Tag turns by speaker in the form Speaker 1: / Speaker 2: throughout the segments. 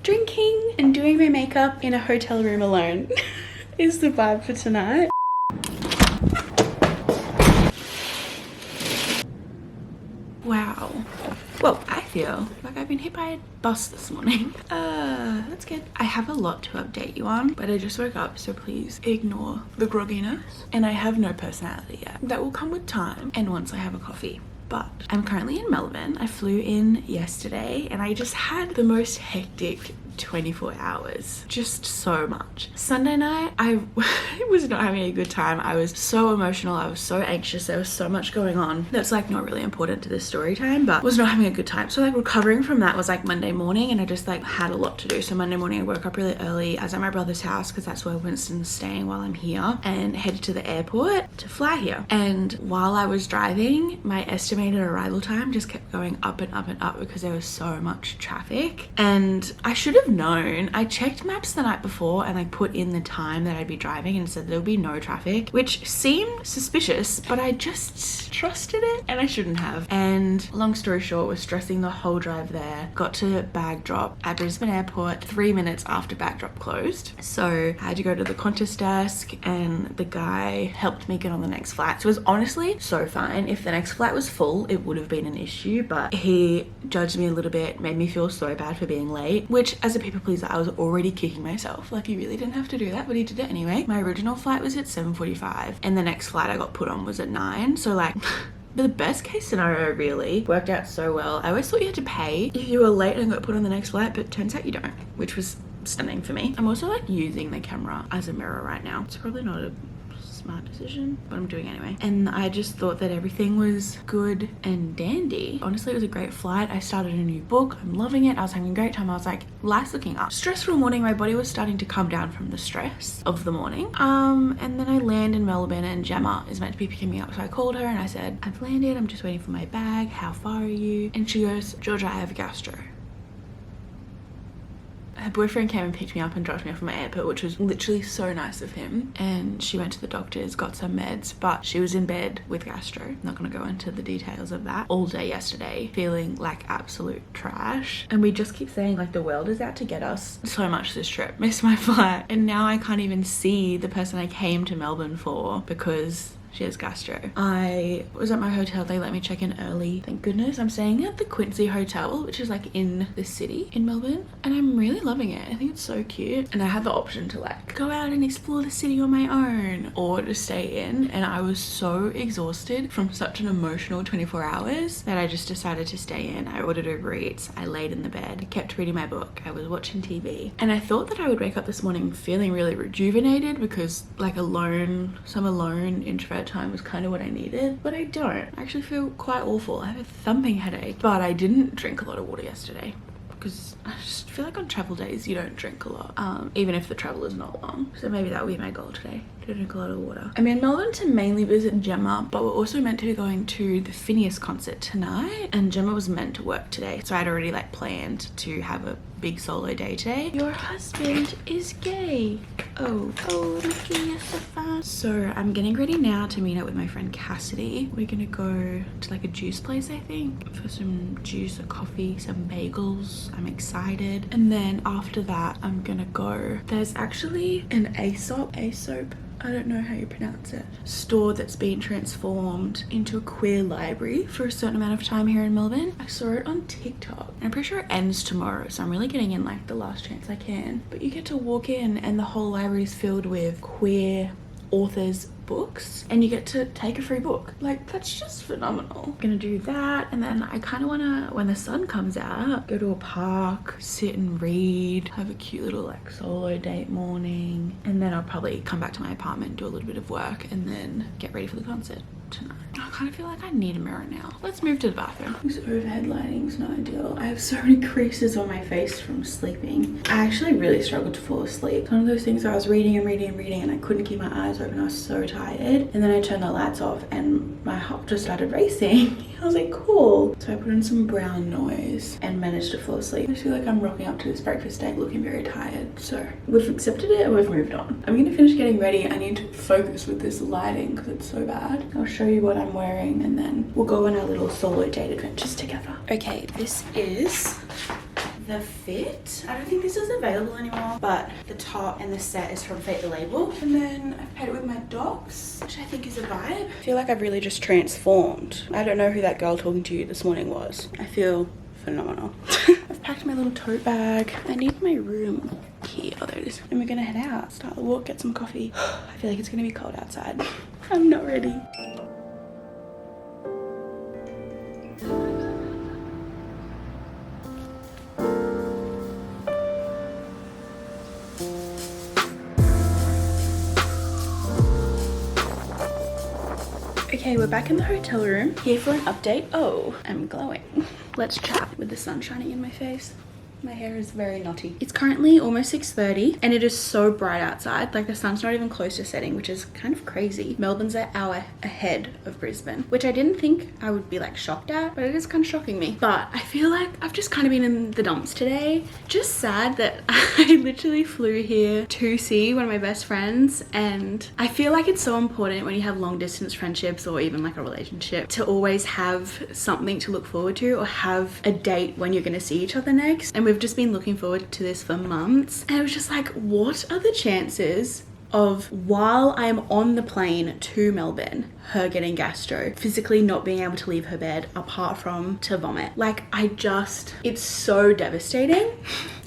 Speaker 1: drinking and doing my makeup in a hotel room alone is the vibe for tonight. Wow. Well, I feel like I've been hit by a bus this morning. That's good. I have a lot to update you on, but I just woke up, so please ignore the grogginess. And I have no personality yet. That will come with time and once I have a coffee. But I'm currently in Melbourne. I flew in yesterday and I just had the most hectic 24 hours. Just so much. Sunday night, I was not having a good time. I was so emotional. I was so anxious. There was so much going on. That's like not really important to this story time, but was not having a good time. So like recovering from that was like Monday morning, and I just like had a lot to do. So Monday morning I woke up really early. I was at my brother's house because that's where Winston's staying while I'm here, and headed to the airport to fly here. And while I was driving, my estimated arrival time just kept going up and up and up because there was so much traffic. And I should have known. I checked maps the night before and I put in the time that I'd be driving and said there would be no traffic, which seemed suspicious, but I just trusted it and I shouldn't have. And long story short, was stressing the whole drive there. Got to bag drop at Brisbane airport 3 minutes after bag drop closed. So I had to go to the Qantas desk and the guy helped me get on the next flight. So it was honestly so fine. If the next flight was full, it would have been an issue, but he judged me a little bit, made me feel so bad for being late, which as a people pleaser, I was already kicking myself. Like, he really didn't have to do that, but he did it anyway. My original flight was at 7:45 and the next flight I got put on was at 9. So like but the best case scenario really worked out so well. I always thought you had to pay if you were late and got put on the next flight, but turns out you don't, which was stunning for me. I'm also like using the camera as a mirror right now. It's probably not a smart decision, but I'm doing it anyway. And I just thought that everything was good and dandy. Honestly, it was a great flight. I started a new book. I'm loving it. I was having a great time. I was like, life's looking up. Stressful morning. My body was starting to come down from the stress of the morning. And then I land in Melbourne and Gemma is meant to be picking me up. So I called her and I said, I've landed. I'm just waiting for my bag. How far are you? And she goes, Georgia, I have gastro. Her boyfriend came and picked me up and dropped me off at my airport, which was literally so nice of him. And she went to the doctors, got some meds, but she was in bed with gastro. Not gonna go into the details of that. All day yesterday, feeling like absolute trash. And we just keep saying like the world is out to get us so much this trip. Missed my flight. And now I can't even see the person I came to Melbourne for because she has gastro. I was at my hotel. They let me check in early. Thank goodness. I'm staying at the Quincy Hotel, which is like in the city in Melbourne. And I'm really loving it. I think it's so cute. And I had the option to like go out and explore the city on my own or to stay in. And I was so exhausted from such an emotional 24 hours that I just decided to stay in. I ordered Uber Eats. I laid in the bed. I kept reading my book. I was watching TV. And I thought that I would wake up this morning feeling really rejuvenated because like some alone introvert time was kind of what I needed, but I don't. I actually feel quite awful. I have a thumping headache, but I didn't drink a lot of water yesterday because I just feel like on travel days you don't drink a lot, even if the travel is not long. So maybe that will be my goal today, to drink a lot of water. I'm in Melbourne to mainly visit Gemma, but we're also meant to be going to the Phineas concert tonight, and Gemma was meant to work today, so I'd already like planned to have a big solo day today. Your husband is gay. Oh, looking at the fun. So I'm getting ready now to meet up with my friend Cassidy. We're gonna go to like a juice place, I think, for some juice or coffee, some bagels. I'm excited. And then after that, I'm gonna go. There's actually an Aesop, I don't know how you pronounce it, store that's been transformed into a queer library for a certain amount of time here in Melbourne. I saw it on TikTok. And I'm pretty sure it ends tomorrow, so I'm really getting in like the last chance I can. But you get to walk in and the whole library is filled with queer authors' books and you get to take a free book. Like, that's just phenomenal. I'm gonna do that, and then I kind of want to, when the sun comes out, go to a park, sit and read, have a cute little like solo date morning, and then I'll probably come back to my apartment, do a little bit of work, and then get ready for the concert tonight. I kind of feel like I need a mirror now. Let's move to the bathroom. This overhead lighting's not ideal. I have so many creases on my face from sleeping. I actually really struggled to fall asleep. It's one of those things where I was reading and I couldn't keep my eyes open. I was so tired. And then I turned the lights off and my heart just started racing. I was like, cool. So I put in some brown noise and managed to fall asleep. I just feel like I'm rocking up to this breakfast date looking very tired. So we've accepted it and we've moved on. I'm gonna finish getting ready. I need to focus with this lighting because it's so bad. I'll show you what I'm wearing and then we'll go on our little solo date adventures together. Okay, this is the fit. I don't think this is available anymore, but the top and the set is from Fate the Label. And then I've paired it with my docs, which I think is a vibe. I feel like I've really just transformed. I don't know who that girl talking to you this morning was. I feel phenomenal. I've packed my little tote bag. I need my room key. Oh, there it is. And we're gonna head out, start the walk, get some coffee. I feel like it's gonna be cold outside. I'm not ready. Okay, we're back in the hotel room, here for an update. Oh, I'm glowing. Let's chat with the sun shining in my face. My hair is very knotty. It's currently almost 6:30 and it is so bright outside. Like the sun's not even close to setting, which is kind of crazy. Melbourne's an hour ahead of Brisbane, which I didn't think I would be like shocked at, but it is kind of shocking me. But I feel like I've just kind of been in the dumps today. Just sad that I literally flew here to see one of my best friends, and I feel like it's so important when you have long distance friendships or even like a relationship to always have something to look forward to or have a date when you're going to see each other next. And we've just been looking forward to this for months, and it was just like, what are the chances of, while I am on the plane to Melbourne, her getting gastro, physically not being able to leave her bed apart from to vomit? Like, it's so devastating.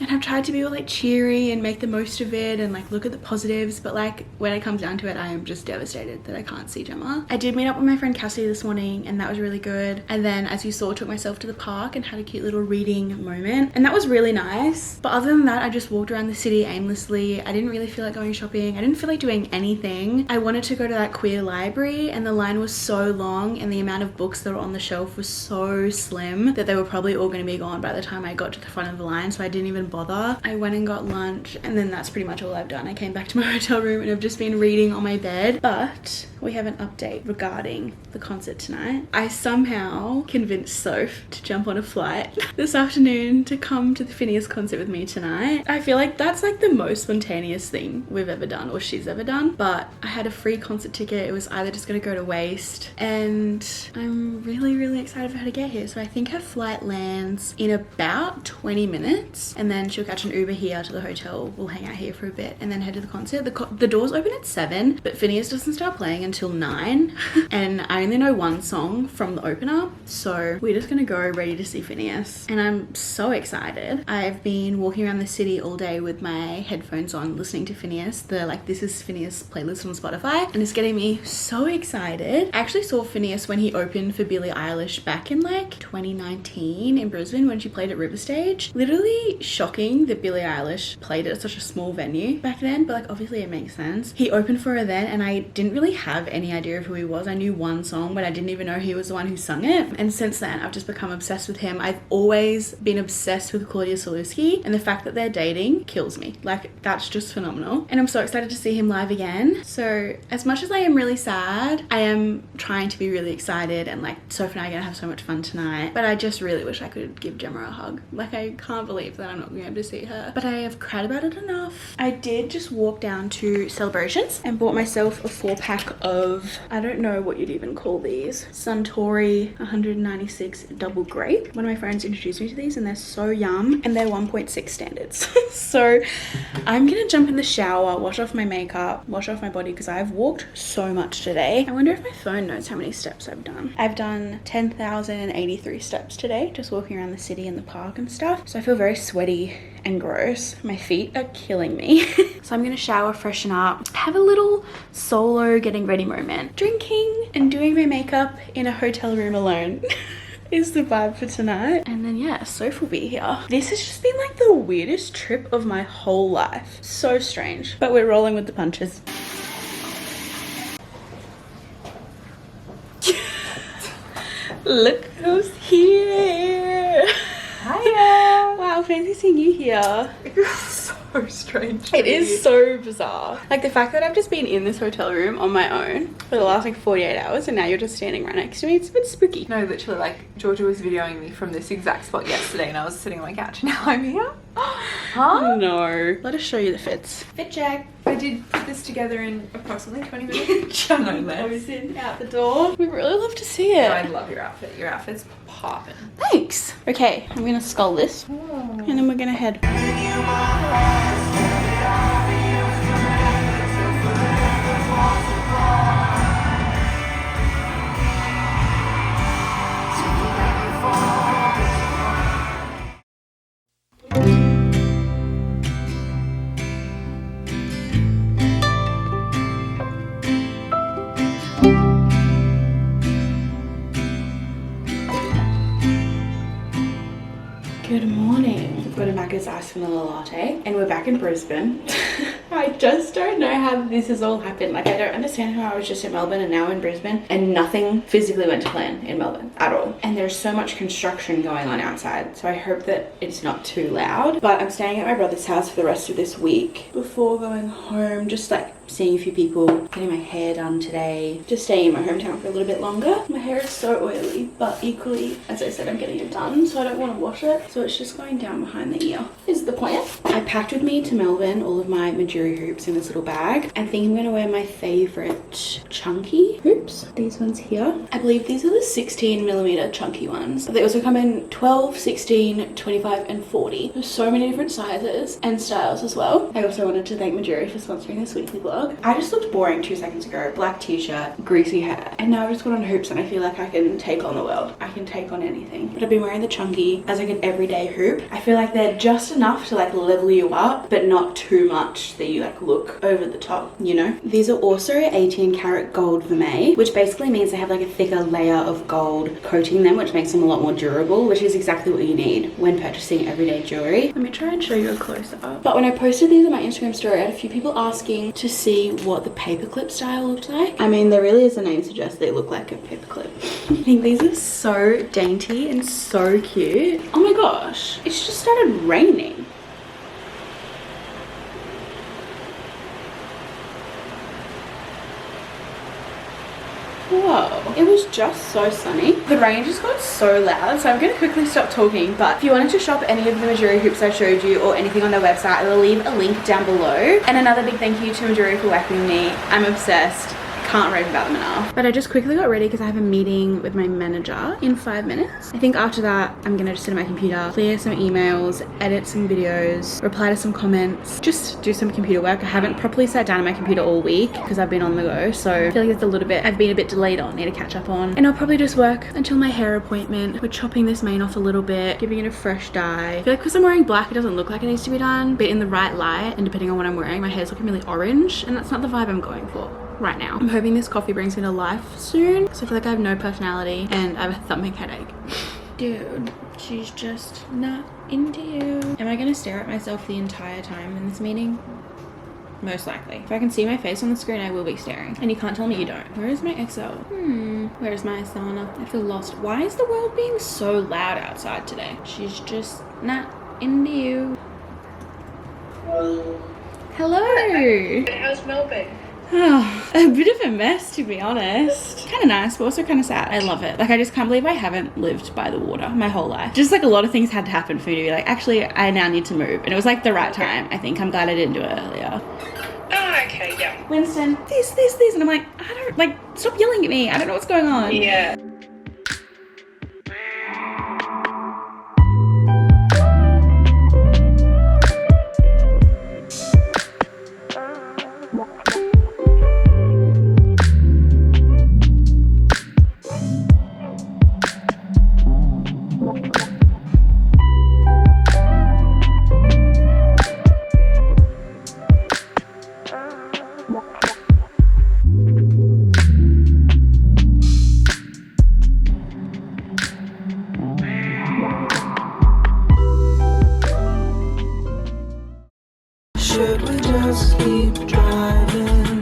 Speaker 1: And I've tried to be all like cheery and make the most of it and like look at the positives, but like when it comes down to it, I am just devastated that I can't see Gemma. I did meet up with my friend Cassie this morning, and that was really good. And then, as you saw, took myself to the park and had a cute little reading moment, and that was really nice. But other than that, I just walked around the city aimlessly. I didn't really feel like going shopping. I didn't feel like doing anything. I wanted to go to that queer library, and the line was so long and the amount of books that were on the shelf was so slim that they were probably all going to be gone by the time I got to the front of the line, so I didn't even bother. I went and got lunch, and then that's pretty much all I've done. I came back to my hotel room and I've just been reading on my bed. But we have an update regarding the concert tonight. I somehow convinced Soph to jump on a flight this afternoon to come to the Phineas concert with me tonight. I feel like that's like the most spontaneous thing we've ever done, or she's ever done. But I had a free concert ticket. It was either just going to go to waste, and I'm really excited for her to get here. So I think her flight lands in about 20 minutes, and then she'll catch an Uber here to the hotel. We'll hang out here for a bit and then head to the concert. The doors open at 7, but Phineas doesn't start playing until 9 and I only know one song from the opener, so we're just gonna go ready to see Phineas, and I'm so excited. I've been walking around the city all day with my headphones on listening to Phineas, the like This Is Phineas playlist on Spotify, and it's getting me so excited. I actually saw Phineas when he opened for Billie Eilish back in like 2019 in Brisbane when she played at River Stage. Literally shocking that Billie Eilish played at such a small venue back then, but like obviously it makes sense. He opened for her then, and I didn't really have any idea of who he was. I knew one song, but I didn't even know he was the one who sung it. And since then, I've just become obsessed with him. I've always been obsessed with Claudia Sulewski, and the fact that they're dating kills me. Like, that's just phenomenal. And I'm so excited to see him live again. So as much as I am really sad, I am trying to be really excited, and like Soph and I are gonna have so much fun tonight. But I just really wish I could give Gemma a hug. Like, I can't believe that I'm not going to be able to see her, but I have cried about it enough. I did just walk down to Celebrations and bought myself a 4-pack of, I don't know what you'd even call these, Suntory 196 double grape. One of my friends introduced me to these, and they're so yum, and they're 1.6 standards. So I'm gonna jump in the shower, wash off my makeup, wash off my body, because I've walked so much today. I wonder if my phone knows how many steps I've done. I've done 10,083 steps today, just walking around the city and the park and stuff. So I feel very sweaty and gross. My feet are killing me. So I'm gonna shower, freshen up, have a little solo getting ready moment. Drinking and doing my makeup in a hotel room alone is the vibe for tonight. And then yeah, Soph will be here. This has just been like the weirdest trip of my whole life. So strange, but we're rolling with the punches. Look who's here.
Speaker 2: Hiya.
Speaker 1: Wow, fancy seeing you here.
Speaker 2: It's so strange.
Speaker 1: It is so bizarre. Like the fact that I've just been in this hotel room on my own for the last like 48 hours, and now you're just standing right next to me. It's a bit spooky.
Speaker 2: No, literally, like Georgia was videoing me from this exact spot yesterday, and I was sitting on my couch, and now I'm here. Huh?
Speaker 1: No. Let us show you the fits. Fit check.
Speaker 2: I did put this together in approximately 20 minutes. No less.
Speaker 1: Goes in, out the door. We really love to see it.
Speaker 2: No, I love your outfit. Your outfit's popping.
Speaker 1: Thanks. Okay, I'm gonna scull this, and then we're gonna head. this iced vanilla latte, and we're back in Brisbane. I just don't know how this has all happened. Like, I don't understand how I was just in Melbourne and now in Brisbane and nothing physically went to plan in Melbourne at all. And there's so much construction going on outside, so I hope that it's not too loud. But I'm staying at my brother's house for the rest of this week before going home, just like seeing a few people, getting my hair done today, just staying in my hometown for a little bit longer. My hair is so oily, but equally, as I said, I'm getting it done, so I don't want to wash it, so it's just going down behind the ear is the plan. I packed with me to Melbourne all of my Mejuri hoops in this little bag. I think I'm going to wear my favorite chunky hoops, these ones here. I believe these are the 16mm chunky ones. They also come in 12, 16, 25 and 40. There's so many different sizes and styles as well. I also wanted to thank Mejuri for sponsoring this weekly vlog. I just looked boring 2 seconds ago. Black t-shirt, greasy hair, and now I've just got on hoops and I feel like I can take on the world. I can take on anything. But I've been wearing the chunky as like an everyday hoop. I feel like they're just enough to like level you up, but not too much that you like look over the top, you know? These are also 18 karat gold vermeil, which basically means they have like a thicker layer of gold coating them, which makes them a lot more durable, which is exactly what you need when purchasing everyday jewelry. Let me try and show you a close-up. But when I posted these on my Instagram story, I had a few people asking to see what the paperclip style looked like. I mean, there really is, the name suggests they look like a paperclip. I think these are so dainty and so cute. Oh my gosh, it's just started raining. Whoa, it was just so sunny. The rain just got so loud, so I'm going to quickly stop talking. But if you wanted to shop any of the Mejuri hoops I showed you or anything on their website, I will leave a link down below. And another big thank you to Mejuri for working with me. I'm obsessed. Can't rave about them enough. But I just quickly got ready because I have a meeting with my manager in 5 minutes. I think after that, I'm gonna just sit at my computer, clear some emails, edit some videos, reply to some comments, just do some computer work. I haven't properly sat down at my computer all week because I've been on the go, so I feel like it's a little bit, I've been a bit delayed on, need to catch up on. And I'll probably just work until my hair appointment. We're chopping this mane off a little bit, giving it a fresh dye. I feel like because I'm wearing black, it doesn't look like it needs to be done, but in the right light, and depending on what I'm wearing, my hair's looking really orange, and that's not the vibe I'm going for right now. I'm hoping this coffee brings me to life soon, because I feel like I have no personality and I have a thumping headache. Dude, she's just not into you. Am I gonna stare at myself the entire time in this meeting? Most likely. If I can see my face on the screen, I will be staring. And you can't tell me you don't. Where is my XL? Where's my Asana? I feel lost. Why is the world being so loud outside today? She's just not into you. Hello.
Speaker 3: How's Melbourne?
Speaker 1: Oh, a bit of a mess, to be honest. Kind of nice, but also kind of sad. I love it. Like, I just can't believe I haven't lived by the water my whole life. Just like a lot of things had to happen for me to be like, actually, I now need to move. And it was like the right time, I think. I'm glad I didn't do it earlier.
Speaker 3: Oh, okay, yeah.
Speaker 1: Winston, this. And I'm like, I don't, like, stop yelling at me. I don't know what's going on.
Speaker 3: Yeah.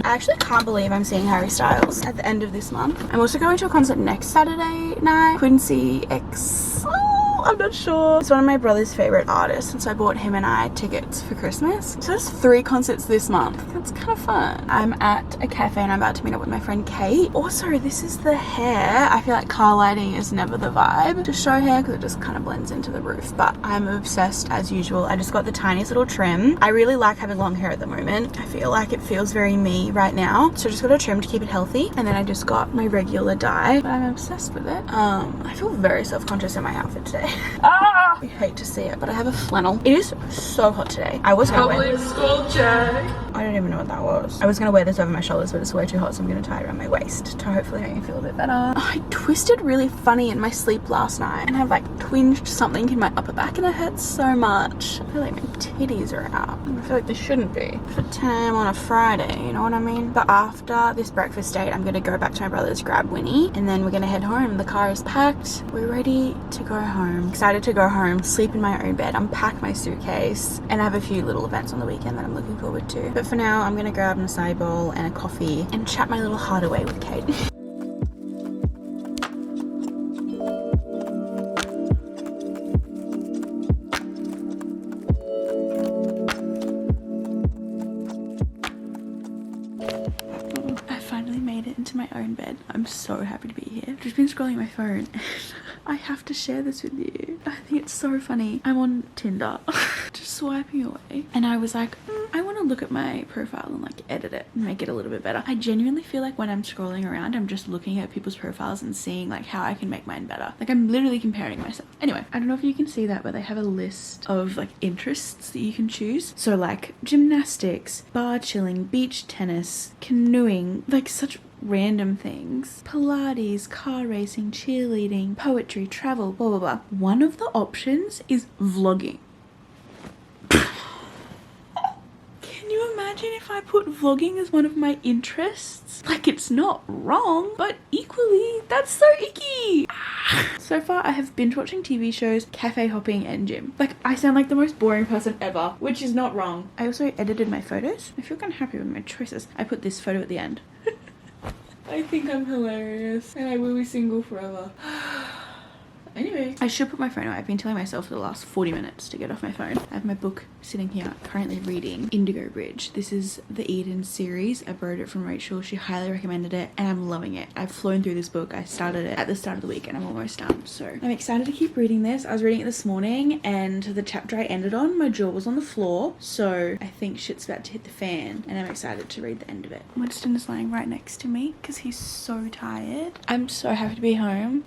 Speaker 1: I actually can't believe I'm seeing Harry Styles at the end of this month. I'm also going to a concert next Saturday night. Quincy X. I'm not sure. He's one of my brother's favorite artists, and so I bought him and I tickets for Christmas. So there's 3 concerts this month. That's kind of fun. I'm at a cafe and I'm about to meet up with my friend Kate. Also, this is the hair. I feel like car lighting is never the vibe to show hair because it just kind of blends into the roof, but I'm obsessed as usual. I just got the tiniest little trim. I really like having long hair at the moment. I feel like it feels very me right now, so I just got a trim to keep it healthy, and then I just got my regular dye, but I'm obsessed with it. I feel very self-conscious in my outfit today. Ah! I hate to see it, but I have a flannel. It is so hot today. I was going
Speaker 2: Public school check.
Speaker 1: I don't even know what that was. I was gonna wear this over my shoulders, but it's way too hot, so I'm gonna tie it around my waist to hopefully make me feel a bit better. I twisted really funny in my sleep last night and I've like twinged something in my upper back and it hurts so much. I feel like my titties are out. I feel like they shouldn't be for 10 a.m. on a Friday, you know what I mean? But after this breakfast date, I'm gonna go back to my brother's, grab Winnie, and then we're gonna head home. The car is packed. We're ready to go home. Excited to go home, sleep in my own bed, unpack my suitcase, and have a few little events on the weekend that I'm looking forward to. But for now, I'm gonna grab an acai bowl and a coffee and chat my little heart away with Kate. Into my own bed. I'm so happy to be here. I've just been scrolling my phone and I have to share this with you. I think it's so funny. I'm on Tinder just swiping away and I was like, I want to look at my profile and like edit it and make it a little bit better. I genuinely feel like when I'm scrolling around, I'm just looking at people's profiles and seeing like how I can make mine better. Like I'm literally comparing myself. Anyway, I don't know if you can see that, but they have a list of like interests that you can choose. So like gymnastics, bar chilling, beach tennis, canoeing, like such random things. Pilates, car racing, cheerleading, poetry, travel, blah blah blah. One of the options is vlogging. Can you imagine if I put vlogging as one of my interests? Like, it's not wrong, but equally that's so icky. So far I have binge watching TV shows, cafe hopping and gym. Like, I sound like the most boring person ever, which is not wrong. I also edited my photos. I feel kind of happy with my choices. I put this photo at the end. I think I'm hilarious and I will be single forever. Anyway, I should put my phone away. I've been telling myself for the last 40 minutes to get off my phone. I have my book sitting here, currently reading Indigo Bridge. This is the Eden series. I borrowed it from Rachel. She highly recommended it and I'm loving it. I've flown through this book. I started it at the start of the week and I'm almost done. So I'm excited to keep reading this. I was reading it this morning and the chapter I ended on, my jaw was on the floor. So I think shit's about to hit the fan and I'm excited to read the end of it. Winston is lying right next to me because he's so tired. I'm so happy to be home.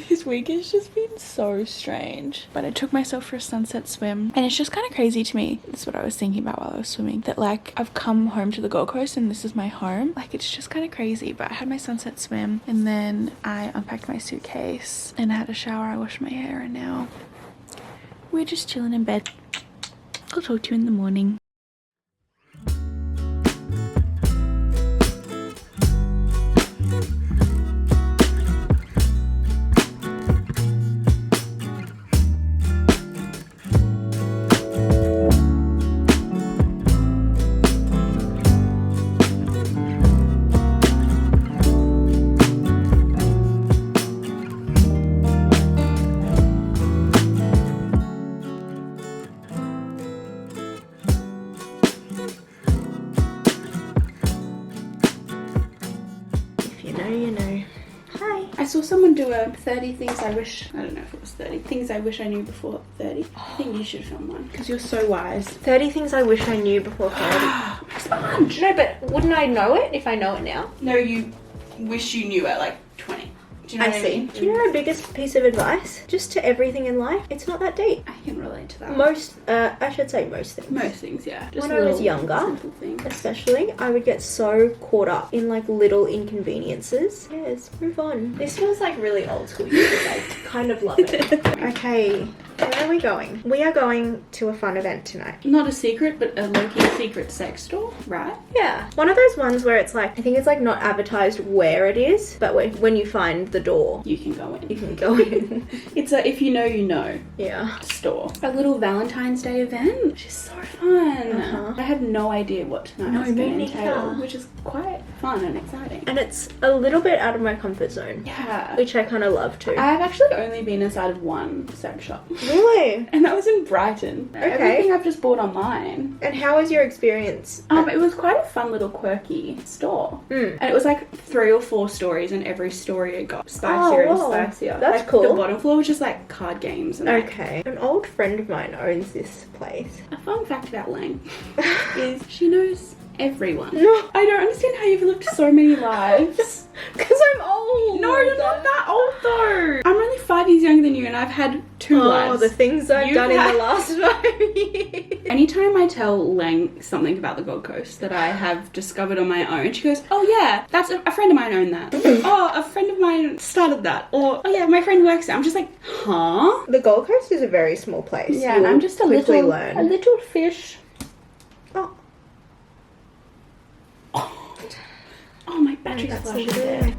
Speaker 1: This week is just been so strange, but I took myself for a sunset swim and it's just kind of crazy to me. That's what I was thinking about while I was swimming, that like I've come home to the Gold Coast and this is my home. Like it's just kind of crazy. But I had my sunset swim and then I unpacked my suitcase and I had a shower, I washed my hair, and now we're just chilling in bed. I'll talk to you in the morning. I saw someone do a 30 things I wish, I don't know if it was 30 things I wish I knew before 30. I think you should film one because you're so wise.
Speaker 4: 30 things I wish I knew before 30. Sponge! No, but wouldn't I know it if I know it now?
Speaker 1: No, you wish you knew at like 20. Do you know what I mean?
Speaker 4: Do you know my biggest piece of advice? Just to everything in life, it's not that deep.
Speaker 1: I can relate to that.
Speaker 4: I should say most things.
Speaker 1: Most things, yeah. Just
Speaker 4: when I was younger,
Speaker 1: simple things.
Speaker 4: especially, I would get so caught up in like little inconveniences. Yes, move on. This feels like really old school, but I kind of love it. Okay, where are we going? We are going to a fun event tonight.
Speaker 1: Not a secret, but a low-key secret sex store, right?
Speaker 4: Yeah. One of those ones where it's like, I think it's like not advertised where it is, but when you find the door,
Speaker 1: you can go in.
Speaker 4: You can go in.
Speaker 1: It's a if you know, you know.
Speaker 4: Yeah.
Speaker 1: Store. A little Valentine's Day event, which is so fun. I had no idea what tonight was going to entail, which is quite fun and exciting.
Speaker 4: And it's a little bit out of my comfort zone.
Speaker 1: Yeah.
Speaker 4: Which I kind of love too.
Speaker 1: I've actually only been inside of one sex shop.
Speaker 4: Really?
Speaker 1: And that was in Brighton.
Speaker 4: Okay.
Speaker 1: Everything I've just bought online.
Speaker 4: And how was your experience?
Speaker 1: It was quite a fun little quirky store. And it was like 3 or 4 stories and every story it got spicier and spicier.
Speaker 4: That's
Speaker 1: like,
Speaker 4: cool.
Speaker 1: The bottom floor was just like card games. And
Speaker 4: okay. An old friend of mine owns this place.
Speaker 1: A fun fact about Lang is she knows everyone.
Speaker 4: No.
Speaker 1: I don't understand how you've lived so many lives.
Speaker 4: Because I'm old.
Speaker 1: No, you're not that old though. I'm only 5 years younger than you and I've had 2
Speaker 5: 2 lives.
Speaker 4: the things I've
Speaker 5: You've
Speaker 4: done in
Speaker 5: had-
Speaker 4: the last 5 years.
Speaker 5: Anytime I tell Lang something about the Gold Coast that I have discovered on my own, she goes, oh yeah, that's a friend of mine owned that. Oh, a friend of mine started that. Or, oh yeah, my friend works there. I'm just like, huh?
Speaker 4: The Gold Coast is a very small place.
Speaker 5: Yeah, and
Speaker 4: You'll
Speaker 5: I'm just a
Speaker 4: quickly
Speaker 5: little, little fish.
Speaker 4: Oh,
Speaker 5: Oh, my battery's
Speaker 4: that's a
Speaker 5: flashing
Speaker 4: little-
Speaker 5: there.